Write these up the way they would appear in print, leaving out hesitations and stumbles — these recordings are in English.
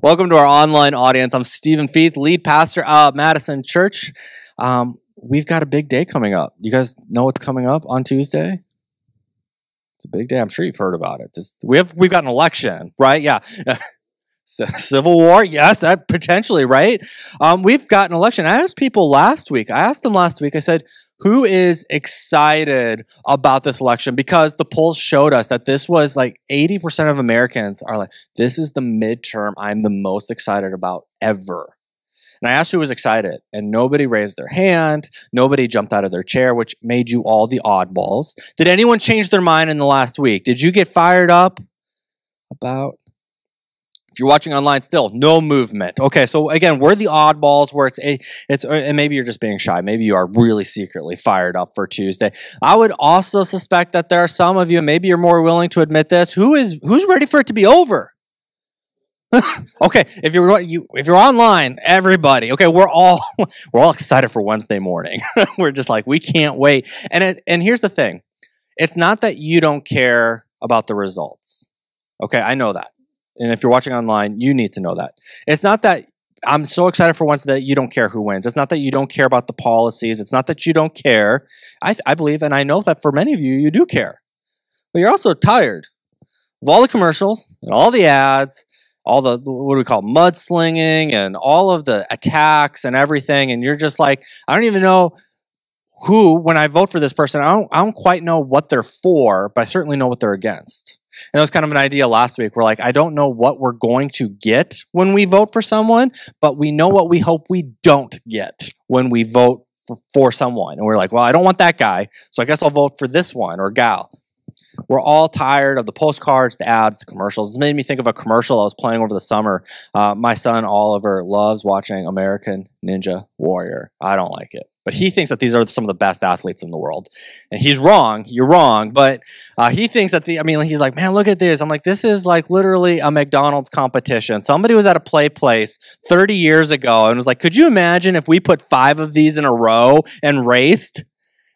Welcome to our online audience. I'm Stephen Feith, lead pastor at Madison Church. We've got a big day coming up. You guys know what's coming up on Tuesday? It's a big day. I'm sure you've heard about it. We've got an election, right? Yeah. Civil war, yes, that potentially, right? We've got an election. I asked people last week. I said, who is excited about this election? Because the polls showed us that this was like 80% of Americans are like, this is the midterm I'm the most excited about ever. And I asked who was excited, and nobody raised their hand. Nobody jumped out of their chair, which made you all the oddballs. Did anyone change their mind in the last week? Did you get fired up about? If you're watching online still, no movement. Okay, so again, we're the oddballs where and maybe you're just being shy. Maybe you are really secretly fired up for Tuesday. I would also suspect that there are some of you, maybe you're more willing to admit this, who's ready for it to be over? Okay, if you're online, everybody, okay, we're all excited for Wednesday morning. We're just like, we can't wait. And here's the thing. It's not that you don't care about the results. Okay, I know that. And if you're watching online, you need to know that. It's not that I'm so excited for once that you don't care who wins. It's not that you don't care about the policies. It's not that you don't care. I believe, and I know that for many of you, you do care. But you're also tired of all the commercials and all the ads, all the, what do we call, mudslinging and all of the attacks and everything. And you're just like, I don't even know who, when I vote for this person, I don't quite know what they're for, but I certainly know what they're against. And it was kind of an idea last week. We're like, I don't know what we're going to get when we vote for someone, but we know what we hope we don't get when we vote for someone. And we're like, well, I don't want that guy, so I guess I'll vote for this one or gal. We're all tired of the postcards, the ads, the commercials. This made me think of a commercial I was playing over the summer. My son, Oliver, loves watching American Ninja Warrior. I don't like it. But he thinks that these are some of the best athletes in the world. And he's wrong. You're wrong. But he thinks that he's like, man, look at this. I'm like, this is like literally a McDonald's competition. Somebody was at a play place 30 years ago and was like, could you imagine if we put 5 of these in a row and raced?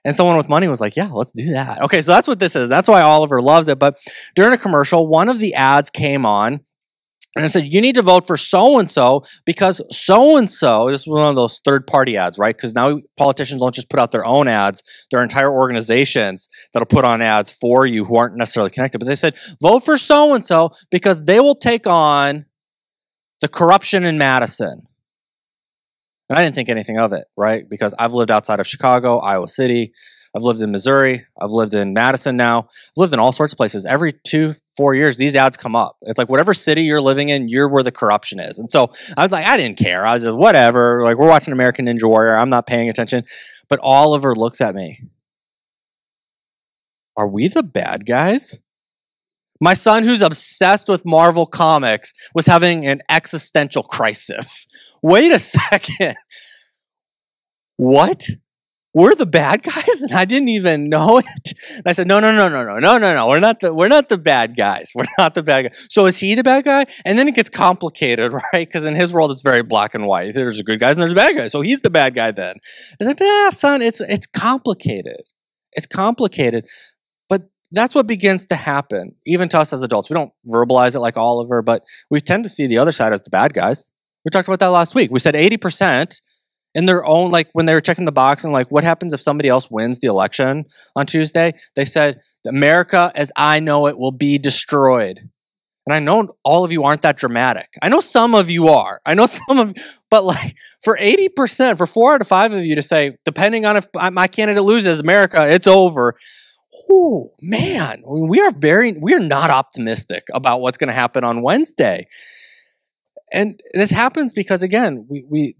And someone with money was like, yeah, let's do that. Okay, so that's what this is. That's why Oliver loves it. But during a commercial, one of the ads came on, and it said, you need to vote for so-and-so because so-and-so, this is one of those third-party ads, right? Because now politicians don't just put out their own ads. There are entire organizations that'll put on ads for you who aren't necessarily connected. But they said, vote for so-and-so because they will take on the corruption in Madison. And I didn't think anything of it, right? Because I've lived outside of Chicago, Iowa City. I've lived in Missouri. I've lived in Madison now. I've lived in all sorts of places. Every 2-4 years, these ads come up. It's like whatever city you're living in, you're where the corruption is. And so I was like, I didn't care. I was just, whatever. Like, we're watching American Ninja Warrior. I'm not paying attention. But Oliver looks at me. Are we the bad guys? My son, who's obsessed with Marvel Comics, was having an existential crisis. Wait a second. What? We're the bad guys? And I didn't even know it. And I said, no. We're not the bad guys. We're not the bad guys. So is he the bad guy? And then it gets complicated, right? Because in his world, it's very black and white. There's good guys and there's bad guys. So he's the bad guy then. It's like, son, it's complicated. It's complicated. But that's what begins to happen, even to us as adults. We don't verbalize it like Oliver, but we tend to see the other side as the bad guys. We talked about that last week. We said 80% in their own, like when they were checking the box and like, what happens if somebody else wins the election on Tuesday? They said, America as I know it will be destroyed. And I know all of you aren't that dramatic. I know some of you are. But like for 80%, for 4 out of 5 of you to say, depending on if my candidate loses, America, it's over. Oh man, we are not optimistic about what's going to happen on Wednesday. And this happens because, again,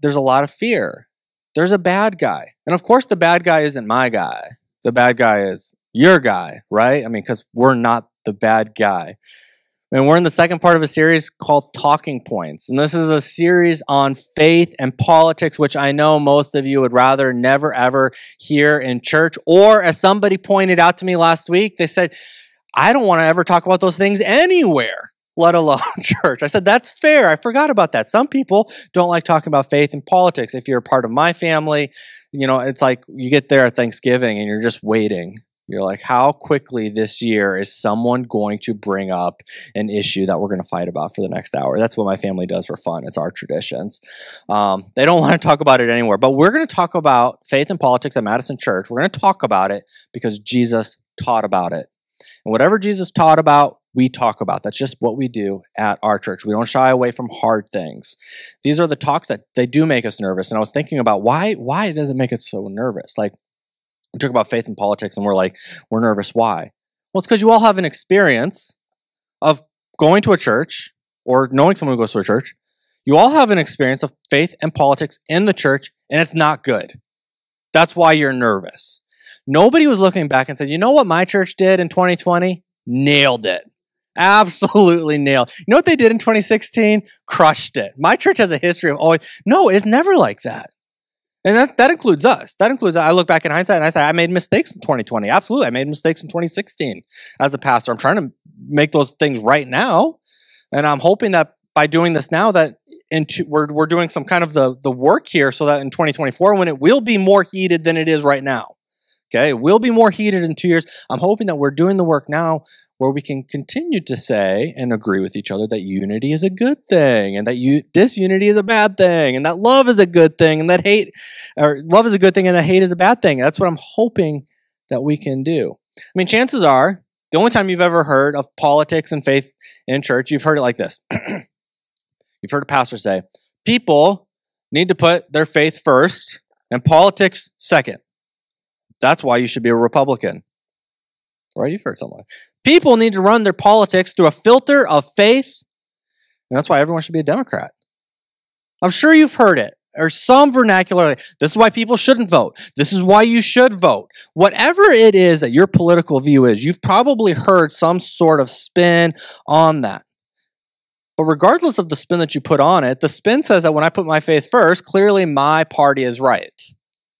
there's a lot of fear. There's a bad guy. And of course, the bad guy isn't my guy. The bad guy is your guy, right? I mean, because we're not the bad guy. And we're in the second part of a series called Talking Points. And this is a series on faith and politics, which I know most of you would rather never, ever hear in church. Or as somebody pointed out to me last week, they said, I don't want to ever talk about those things anywhere, let alone church. I said, that's fair. I forgot about that. Some people don't like talking about faith and politics. If you're a part of my family, it's like you get there at Thanksgiving and you're just waiting You're like, how quickly this year is someone going to bring up an issue that we're going to fight about for the next hour? That's what my family does for fun. It's our traditions. They don't want to talk about it anywhere, but we're going to talk about faith and politics at Madison Church. We're going to talk about it because Jesus taught about it. And whatever Jesus taught about, we talk about. That's just what we do at our church. We don't shy away from hard things. These are the talks that they do make us nervous. And I was thinking about why does it make us so nervous? Like, we talk about faith and politics and we're nervous. Why? Well, it's because you all have an experience of going to a church or knowing someone who goes to a church. You all have an experience of faith and politics in the church, and it's not good. That's why you're nervous. Nobody was looking back and said, you know what my church did in 2020? Nailed it. Absolutely nailed. You know what they did in 2016? Crushed it. My church has a history of always, no, it's never like that. And that includes us. I look back in hindsight and I say, I made mistakes in 2020. Absolutely. I made mistakes in 2016 as a pastor. I'm trying to make those things right now. And I'm hoping that by doing this now that we're doing some kind of the work here so that in 2024, when it will be more heated than it is right now. Okay. It will be more heated in 2 years. I'm hoping that we're doing the work now where we can continue to say and agree with each other that unity is a good thing and that disunity is a bad thing and that love is a good thing and that love is a good thing and that hate is a bad thing. That's what I'm hoping that we can do. I mean, chances are the only time you've ever heard of politics and faith in church, you've heard it like this. You've heard a pastor say, people need to put their faith first and politics second. That's why you should be a Republican. Right? You've heard something like that. People need to run their politics through a filter of faith, and that's why everyone should be a Democrat. I'm sure you've heard it, or some vernacular. This is why people shouldn't vote. This is why you should vote. Whatever it is that your political view is, you've probably heard some sort of spin on that. But regardless of the spin that you put on it, the spin says that when I put my faith first, clearly my party is right.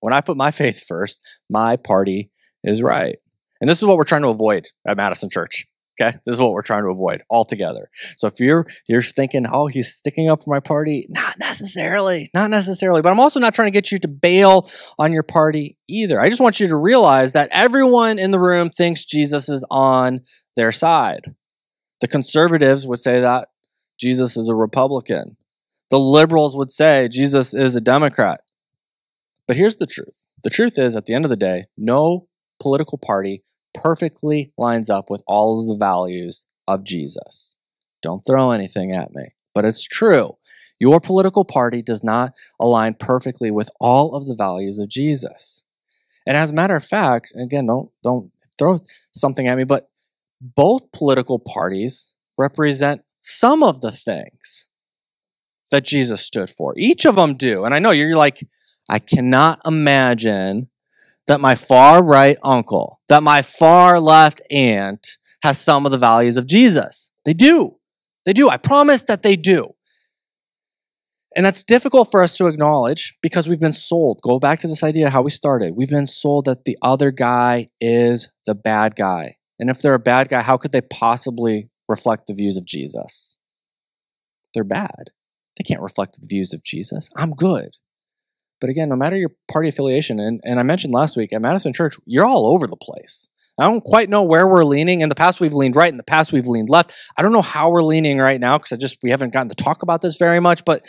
When I put my faith first, my party is right. And this is what we're trying to avoid at Madison Church. Okay? This is what we're trying to avoid altogether. So if you're thinking, oh, he's sticking up for my party, not necessarily. But I'm also not trying to get you to bail on your party either. I just want you to realize that everyone in the room thinks Jesus is on their side. The conservatives would say that Jesus is a Republican. The liberals would say Jesus is a Democrat. But here's the truth. The truth is, at the end of the day, no political party perfectly lines up with all of the values of Jesus. Don't throw anything at me, but it's true. Your political party does not align perfectly with all of the values of Jesus. And as a matter of fact, again, don't throw something at me, but both political parties represent some of the things that Jesus stood for. Each of them do. And I know you're like, I cannot imagine that my far right uncle, that my far left aunt has some of the values of Jesus. They do. They do. I promise that they do. And that's difficult for us to acknowledge because we've been sold. Go back to this idea how we started. We've been sold that the other guy is the bad guy. And if they're a bad guy, how could they possibly reflect the views of Jesus? They're bad. They can't reflect the views of Jesus. I'm good. But again, no matter your party affiliation, and I mentioned last week, at Madison Church, you're all over the place. I don't quite know where we're leaning. In the past, we've leaned right. In the past, we've leaned left. I don't know how we're leaning right now because we haven't gotten to talk about this very much. But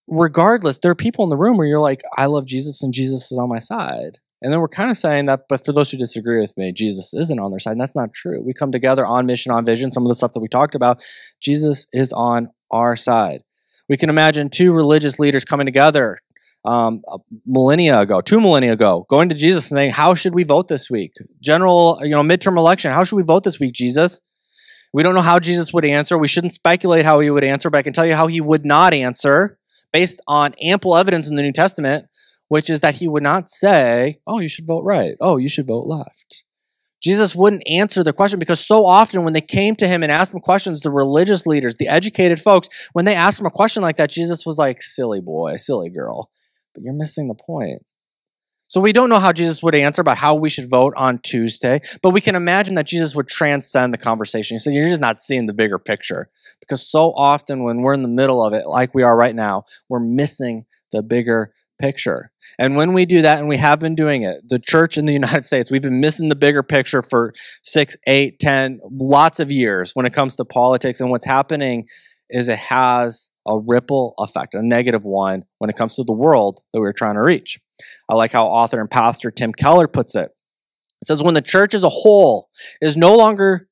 regardless, there are people in the room where you're like, I love Jesus and Jesus is on my side. And then we're kind of saying that, but for those who disagree with me, Jesus isn't on their side. And that's not true. We come together on mission, on vision, some of the stuff that we talked about. Jesus is on our side. We can imagine two religious leaders coming together 2 millennia ago, going to Jesus and saying, how should we vote this week? Midterm election, how should we vote this week, Jesus? We don't know how Jesus would answer. We shouldn't speculate how he would answer, but I can tell you how he would not answer based on ample evidence in the New Testament, which is that he would not say, oh, you should vote right. Oh, you should vote left. Jesus wouldn't answer the question because so often when they came to him and asked him questions, the religious leaders, the educated folks, when they asked him a question like that, Jesus was like, silly boy, silly girl. But you're missing the point. So we don't know how Jesus would answer about how we should vote on Tuesday, but we can imagine that Jesus would transcend the conversation. He said, you're just not seeing the bigger picture. Because so often when we're in the middle of it, like we are right now, we're missing the bigger picture. And when we do that, and we have been doing it, the church in the United States, we've been missing the bigger picture for 6, 8, 10, lots of years when it comes to politics. And what's happening is it has a ripple effect, a negative one, when it comes to the world that we're trying to reach. I like how author and pastor Tim Keller puts it. It says, when the church as a whole is no longer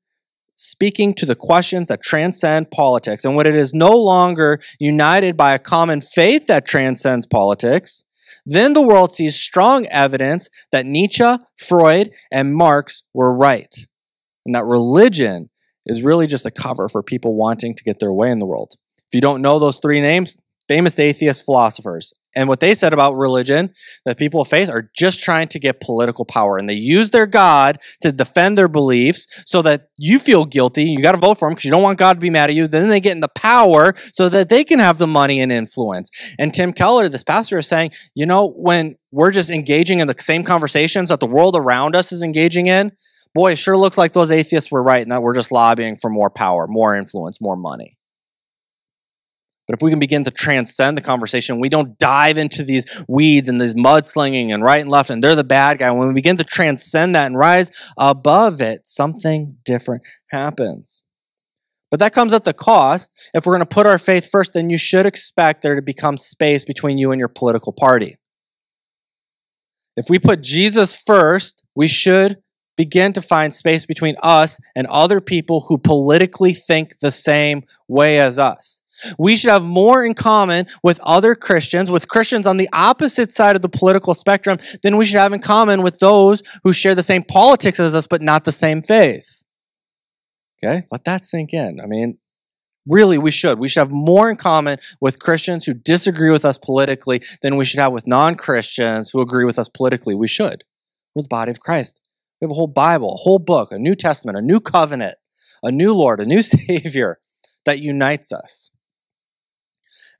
speaking to the questions that transcend politics, and when it is no longer united by a common faith that transcends politics, then the world sees strong evidence that Nietzsche, Freud, and Marx were right, and that religion is really just a cover for people wanting to get their way in the world. If you don't know those three names, famous atheist philosophers. And what they said about religion, that people of faith are just trying to get political power. And they use their God to defend their beliefs so that you feel guilty. You got to vote for them because you don't want God to be mad at you. Then they get in the power so that they can have the money and influence. And Tim Keller, this pastor, is saying, when we're just engaging in the same conversations that the world around us is engaging in, boy, it sure looks like those atheists were right and that we're just lobbying for more power, more influence, more money. But if we can begin to transcend the conversation, we don't dive into these weeds and these mudslinging and right and left, and they're the bad guy. When we begin to transcend that and rise above it, something different happens. But that comes at the cost. If we're going to put our faith first, then you should expect there to become space between you and your political party. If we put Jesus first, we should begin to find space between us and other people who politically think the same way as us. We should have more in common with other Christians, with Christians on the opposite side of the political spectrum, than we should have in common with those who share the same politics as us, but not the same faith. Okay? Let that sink in. Really, we should. We should have more in common with Christians who disagree with us politically than we should have with non-Christians who agree with us politically. We should. We're the body of Christ. We have a whole Bible, a whole book, a New Testament, a new covenant, a new Lord, a new Savior that unites us.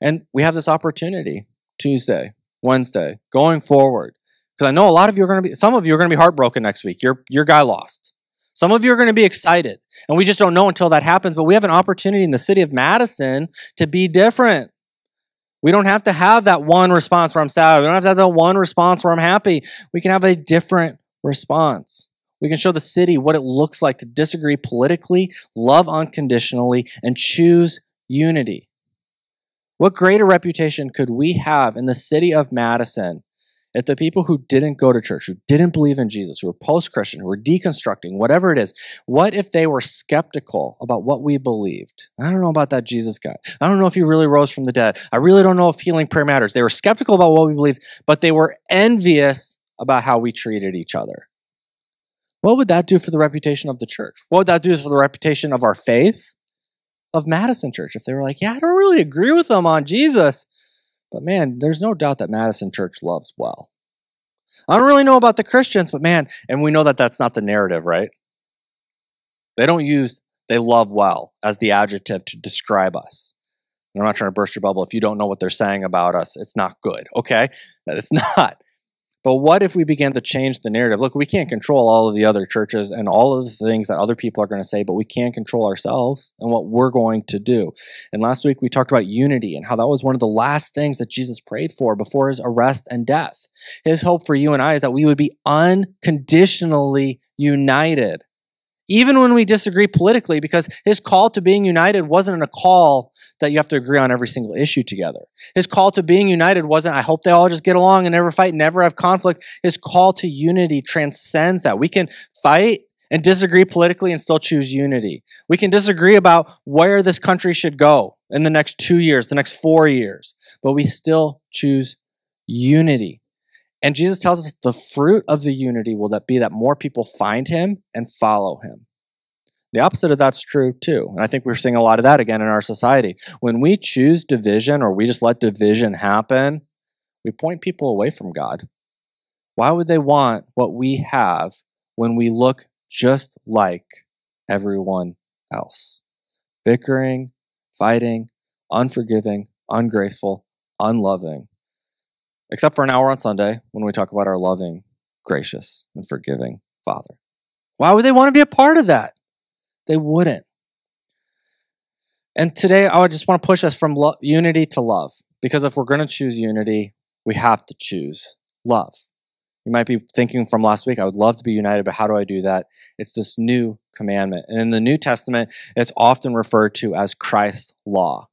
And we have this opportunity Tuesday, Wednesday, going forward. Because I know some of you are going to be heartbroken next week. Your guy lost. Some of you are going to be excited. And we just don't know until that happens. But we have an opportunity in the city of Madison to be different. We don't have to have that one response where I'm sad. We don't have to have that one response where I'm happy. We can have a different response. We can show the city what it looks like to disagree politically, love unconditionally, and choose unity. What greater reputation could we have in the city of Madison if the people who didn't go to church, who didn't believe in Jesus, who were post-Christian, who were deconstructing, whatever it is, what if they were skeptical about what we believed? I don't know about that Jesus guy. I don't know if he really rose from the dead. I really don't know if healing prayer matters. They were skeptical about what we believed, but they were envious about how we treated each other. What would that do for the reputation of the church? What would that do for the reputation of our faith? Of Madison Church, if they were like, I don't really agree with them on Jesus, but man, there's no doubt that Madison Church loves well. I don't really know about the Christians, but man, and we know that that's not the narrative, right? They don't use "they love well" as the adjective to describe us. And I'm not trying to burst your bubble. If you don't know what they're saying about us, it's not good, okay? It's not. But what if we began to change the narrative? Look, we can't control all of the other churches and all of the things that other people are going to say, but we can control ourselves and what we're going to do. And last week we talked about unity and how that was one of the last things that Jesus prayed for before his arrest and death. His hope for you and I is that we would be unconditionally united, even when we disagree politically, because his call to being united wasn't a call that you have to agree on every single issue together. His call to being united wasn't, I hope they all just get along and never fight, never have conflict. His call to unity transcends that. We can fight and disagree politically and still choose unity. We can disagree about where this country should go in the next 2 years, the next 4 years, but we still choose unity. And Jesus tells us the fruit of the unity will be that more people find him and follow him. The opposite of that's true too. And I think we're seeing a lot of that again in our society. When we choose division or we just let division happen, we point people away from God. Why would they want what we have when we look just like everyone else? Bickering, fighting, unforgiving, ungraceful, unloving. Except for an hour on Sunday when we talk about our loving, gracious, and forgiving Father. Why would they want to be a part of that? They wouldn't. And today I would just want to push us from unity to love. Because if we're going to choose unity, we have to choose love. You might be thinking from last week, I would love to be united, but how do I do that? It's this new commandment. And in the New Testament, it's often referred to as Christ's law.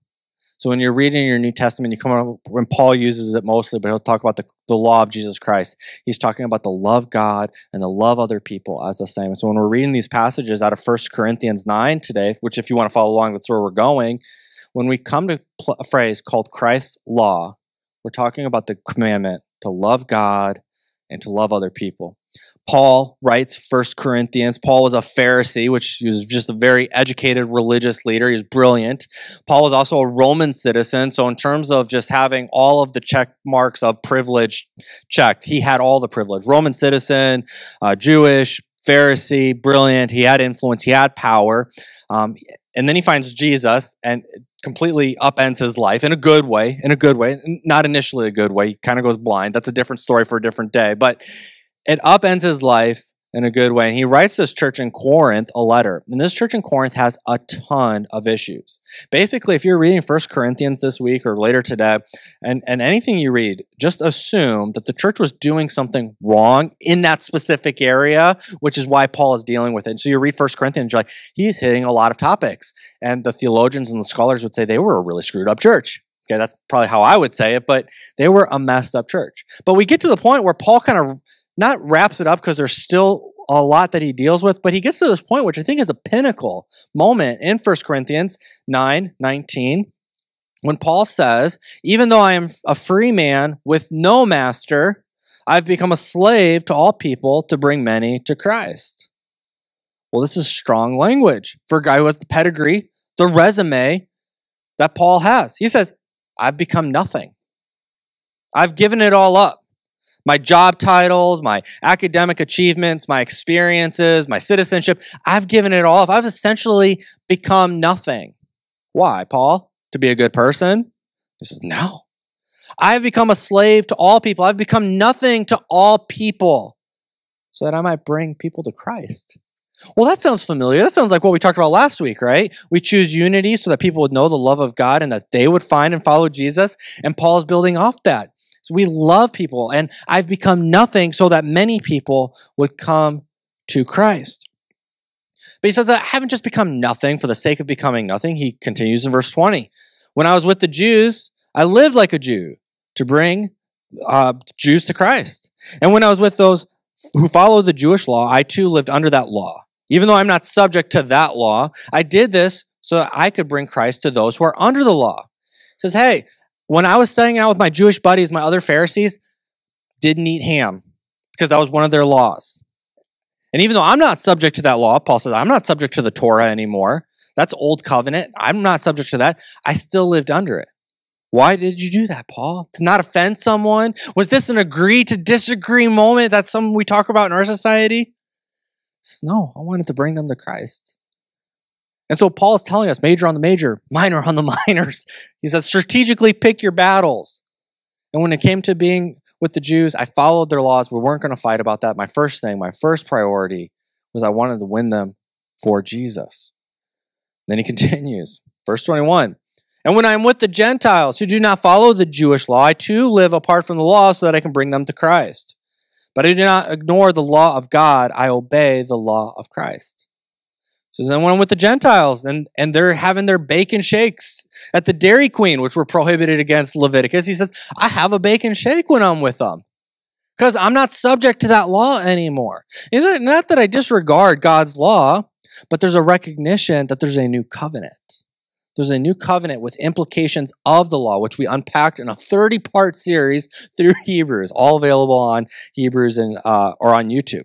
So when you're reading your New Testament, you come up, when Paul uses it mostly, but he'll talk about the law of Jesus Christ. He's talking about the love God and the love other people as the same. So when we're reading these passages out of 1 Corinthians 9 today, which if you want to follow along, that's where we're going. When we come to a phrase called Christ's law, we're talking about the commandment to love God and to love other people. Paul writes 1 Corinthians. Paul was a Pharisee, which he was just a very educated religious leader. He was brilliant. Paul was also a Roman citizen. So in terms of just having all of the check marks of privilege checked, he had all the privilege. Roman citizen, Jewish, Pharisee, brilliant. He had influence. He had power. And then he finds Jesus and completely upends his life in a good way, not initially a good way. He kind of goes blind. That's a different story for a different day. But it upends his life in a good way. And he writes this church in Corinth a letter. And this church in Corinth has a ton of issues. Basically, if you're reading 1 Corinthians this week or later today, and anything you read, just assume that the church was doing something wrong in that specific area, which is why Paul is dealing with it. And so you read 1 Corinthians, you're like, he's hitting a lot of topics. And the theologians and the scholars would say they were a really screwed up church. Okay, that's probably how I would say it, but they were a messed up church. But we get to the point where Paul kind of not wraps it up because there's still a lot that he deals with, but he gets to this point, which I think is a pinnacle moment in 1 Corinthians 9:19, when Paul says, even though I am a free man with no master, I've become a slave to all people to bring many to Christ. Well, this is strong language for a guy who has the pedigree, the resume that Paul has. He says, I've become nothing. I've given it all up. My job titles, my academic achievements, my experiences, my citizenship, I've given it all up. I've essentially become nothing. Why, Paul? To be a good person? He says, no. I've become a slave to all people. I've become nothing to all people so that I might bring people to Christ. Well, that sounds familiar. That sounds like what we talked about last week, right? We choose unity so that people would know the love of God and that they would find and follow Jesus. And Paul's building off that. So we love people, and I've become nothing so that many people would come to Christ. But he says, I haven't just become nothing for the sake of becoming nothing. He continues in verse 20. When I was with the Jews, I lived like a Jew to bring Jews to Christ. And when I was with those who followed the Jewish law, I too lived under that law. Even though I'm not subject to that law, I did this so that I could bring Christ to those who are under the law. He says, hey, when I was staying out with my Jewish buddies, my other Pharisees didn't eat ham because that was one of their laws. And even though I'm not subject to that law, Paul says, I'm not subject to the Torah anymore. That's old covenant. I'm not subject to that. I still lived under it. Why did you do that, Paul? To not offend someone? Was this an agree to disagree moment? That's something we talk about in our society? He says, no, I wanted to bring them to Christ. And so Paul is telling us, major on the major, minor on the minors. He says, strategically pick your battles. And when it came to being with the Jews, I followed their laws. We weren't going to fight about that. My first priority was I wanted to win them for Jesus. Then he continues, verse 21. And when I'm with the Gentiles who do not follow the Jewish law, I too live apart from the law so that I can bring them to Christ. But I do not ignore the law of God. I obey the law of Christ. So then when I'm with the Gentiles and they're having their bacon shakes at the Dairy Queen, which were prohibited against Leviticus, he says, I have a bacon shake when I'm with them because I'm not subject to that law anymore. Is it not that I disregard God's law, but there's a recognition that there's a new covenant. There's a new covenant with implications of the law, which we unpacked in a 30-part series through Hebrews, all available on Hebrews and or on YouTube.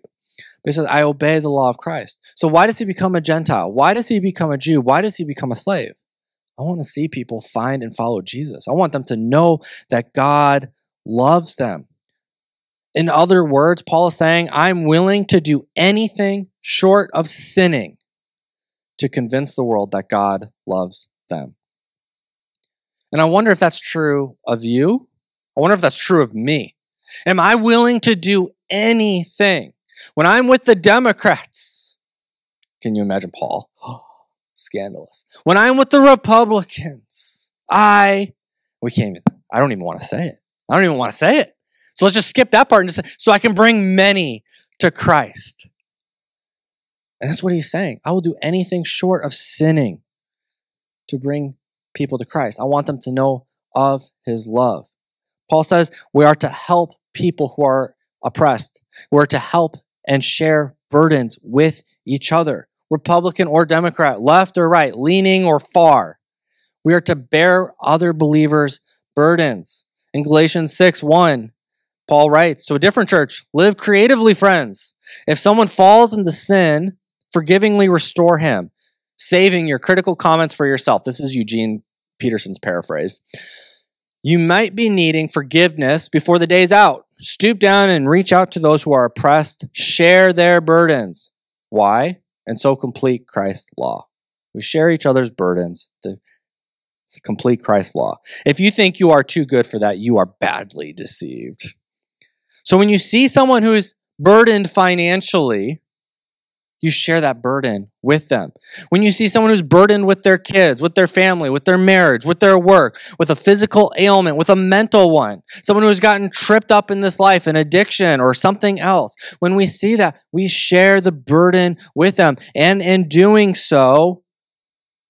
But he says, I obey the law of Christ. So why does he become a Gentile? Why does he become a Jew? Why does he become a slave? I want to see people find and follow Jesus. I want them to know that God loves them. In other words, Paul is saying, I'm willing to do anything short of sinning to convince the world that God loves them. And I wonder if that's true of you. I wonder if that's true of me. Am I willing to do anything? When I'm with the Democrats, can you imagine Paul? Scandalous. When I'm with the Republicans, I don't even want to say it. I don't even want to say it. So let's just skip that part and just say, so I can bring many to Christ. And that's what he's saying. I will do anything short of sinning to bring people to Christ. I want them to know of his love. Paul says we are to help people who are oppressed. We're to help and share burdens with each other. Republican or Democrat, left or right, leaning or far. We are to bear other believers' burdens. In Galatians 6:1, Paul writes to a different church, live creatively, friends. If someone falls into sin, forgivingly restore him, saving your critical comments for yourself. This is Eugene Peterson's paraphrase. You might be needing forgiveness before the day's out. Stoop down and reach out to those who are oppressed. Share their burdens. Why? And so complete Christ's law. We share each other's burdens to complete Christ's law. If you think you are too good for that, you are badly deceived. So when you see someone who's burdened financially, you share that burden with them. When you see someone who's burdened with their kids, with their family, with their marriage, with their work, with a physical ailment, with a mental one, someone who's gotten tripped up in this life, an addiction or something else, when we see that, we share the burden with them. And in doing so,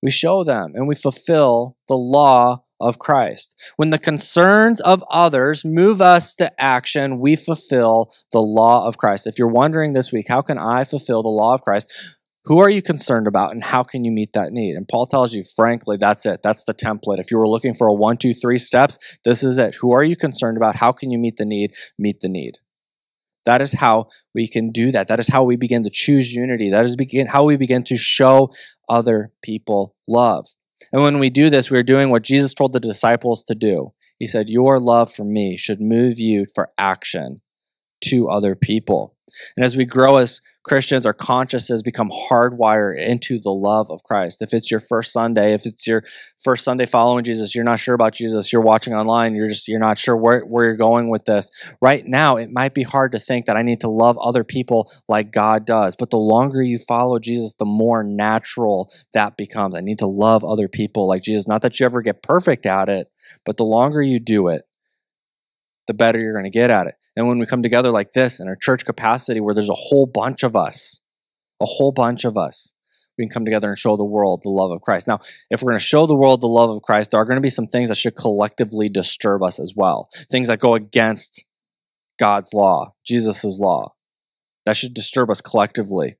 we show them and we fulfill the law of Christ. When the concerns of others move us to action, we fulfill the law of Christ. If you're wondering this week, how can I fulfill the law of Christ? Who are you concerned about and how can you meet that need? And Paul tells you, frankly, that's it. That's the template. If you were looking for a 1, 2, 3 steps, this is it. Who are you concerned about? How can you meet the need? Meet the need. That is how we can do that. That is how we begin to choose unity. That is how we begin to show other people love. And when we do this, we're doing what Jesus told the disciples to do. He said, your love for me should move you for action to other people. And as we grow as Christians, our consciences become hardwired into the love of Christ. If it's your first Sunday, if it's your first Sunday following Jesus, you're not sure about Jesus, you're watching online, you're not sure where you're going with this. Right now, it might be hard to think that I need to love other people like God does. But the longer you follow Jesus, the more natural that becomes. I need to love other people like Jesus. Not that you ever get perfect at it, but the longer you do it, the better you're going to get at it. And when we come together like this in our church capacity where there's a whole bunch of us, we can come together and show the world the love of Christ. Now, if we're going to show the world the love of Christ, there are going to be some things that should collectively disturb us as well. Things that go against God's law, Jesus' law. That should disturb us collectively.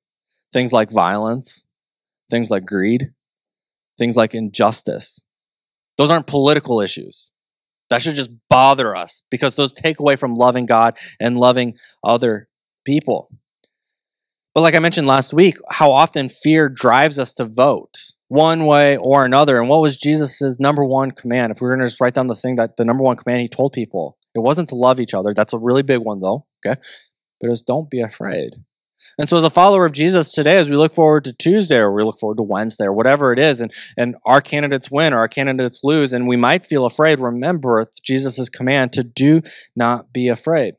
Things like violence, things like greed, things like injustice. Those aren't political issues. That should just bother us because those take away from loving God and loving other people. But like I mentioned last week, how often fear drives us to vote one way or another. And what was Jesus' number one command? If we were going to just write down the thing that the number one command he told people, it wasn't to love each other. That's a really big one though, okay? But it was don't be afraid. And so as a follower of Jesus today, as we look forward to Tuesday or we look forward to Wednesday or whatever it is, and our candidates win or our candidates lose, and we might feel afraid, remember Jesus' command to do not be afraid.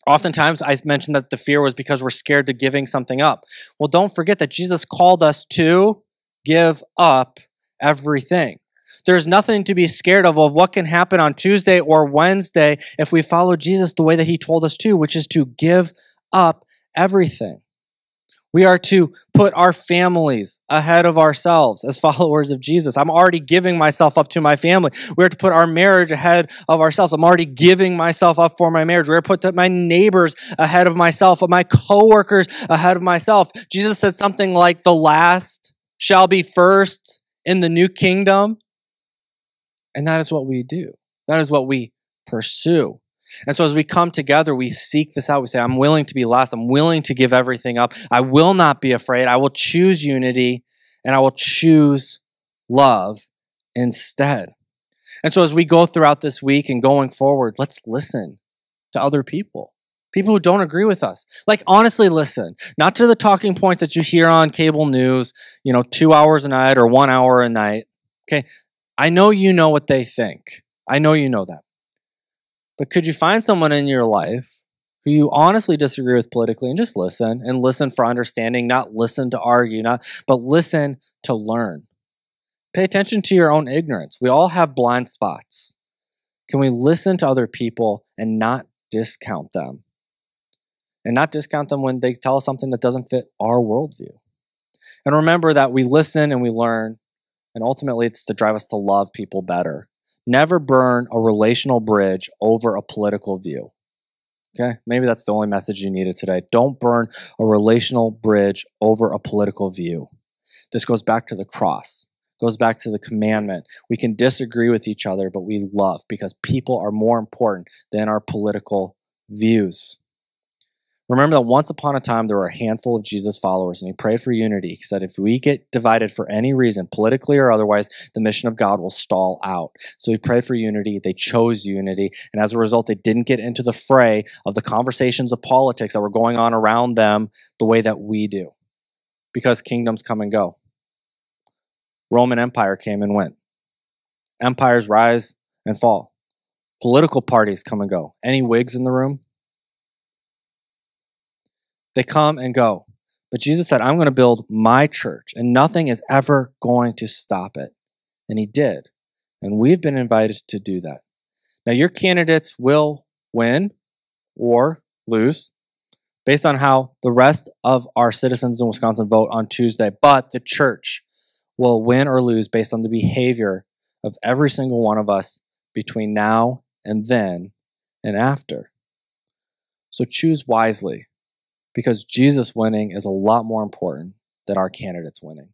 Oftentimes, I mentioned that the fear was because we're scared to giving something up. Well, don't forget that Jesus called us to give up everything. There's nothing to be scared of what can happen on Tuesday or Wednesday if we follow Jesus the way that he told us to, which is to give up everything. We are to put our families ahead of ourselves as followers of Jesus. I'm already giving myself up to my family. We are to put our marriage ahead of ourselves. I'm already giving myself up for my marriage. We're to put my neighbors ahead of myself, my coworkers ahead of myself. Jesus said something like, the last shall be first in the new kingdom. And that is what we do. That is what we pursue. And so as we come together, we seek this out. We say, I'm willing to be last. I'm willing to give everything up. I will not be afraid. I will choose unity and I will choose love instead. And so as we go throughout this week and going forward, let's listen to other people who don't agree with us. Like, honestly, listen, not to the talking points that you hear on cable news, 2 hours a night or 1 hour a night. Okay. I know you know what they think. I know you know that. But could you find someone in your life who you honestly disagree with politically and just listen for understanding, not listen to argue, but listen to learn. Pay attention to your own ignorance. We all have blind spots. Can we listen to other people and not discount them? And not discount them when they tell us something that doesn't fit our worldview. And remember that we listen and we learn, and ultimately it's to drive us to love people better. Never burn a relational bridge over a political view. Okay? Maybe that's the only message you needed today. Don't burn a relational bridge over a political view. This goes back to the cross. Goes back to the commandment. We can disagree with each other, but we love because people are more important than our political views. Remember that once upon a time, there were a handful of Jesus followers, and he prayed for unity. He said, if we get divided for any reason, politically or otherwise, the mission of God will stall out. So he prayed for unity. They chose unity. And as a result, they didn't get into the fray of the conversations of politics that were going on around them the way that we do. Because kingdoms come and go. Roman Empire came and went. Empires rise and fall. Political parties come and go. Any Whigs in the room? They come and go. But Jesus said, I'm going to build my church, and nothing is ever going to stop it. And he did. And we've been invited to do that. Now, your candidates will win or lose based on how the rest of our citizens in Wisconsin vote on Tuesday. But the church will win or lose based on the behavior of every single one of us between now and then and after. So choose wisely. Because Jesus winning is a lot more important than our candidates winning.